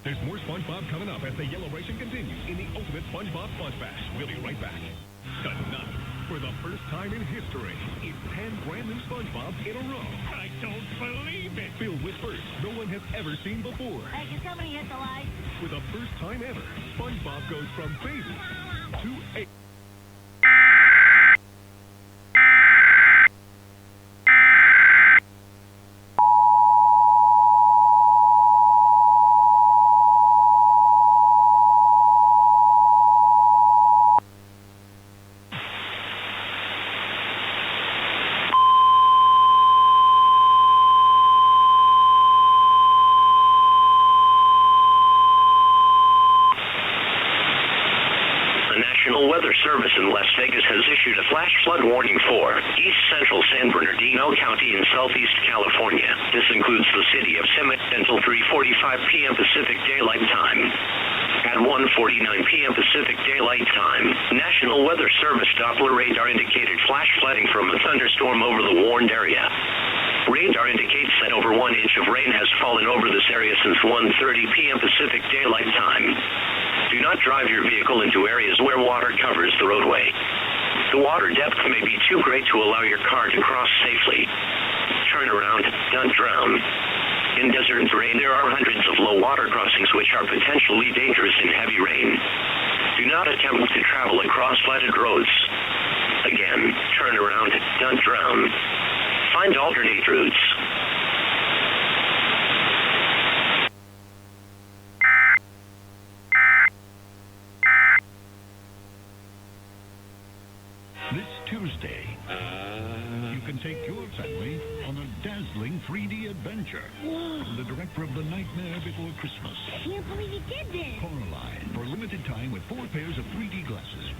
There's more SpongeBob coming up as the celebration continues in the Ultimate SpongeBob Sponge Bash. We'll be right back. Tonight, for the first time in history, it's 10 brand new SpongeBobs in a row. I don't believe it. Filled with firsts no one has ever seen before. Hey, can somebody hit the light? For the first time ever, SpongeBob goes from baby to a... National Weather Service in Las Vegas has issued a flash flood warning for east central San Bernardino County in southeast California. This includes the city of Summit until 3:45 p.m. Pacific Daylight Time. At 1:49 p.m. Pacific Daylight Time, National Weather Service Doppler radar indicated flash flooding from a thunderstorm over the warned area. Radar indicates that over 1 inch of rain has fallen over this area since 1:30 p.m. Pacific Daylight Time. Do not drive your vehicle into areas where water covers the roadway. The water depth may be too great to allow your car to cross safely. Turn around, don't drown. In desert terrain, there are hundreds of low water crossings which are potentially dangerous in heavy rain. Do not attempt to travel across flooded roads. Again, turn around, don't drown. Find alternate routes. This Tuesday, you can take your family on a dazzling 3D adventure. Whoa. From the director of The Nightmare Before Christmas, I can't believe you did this. Coraline, for a limited time with 4 pairs of 3D glasses,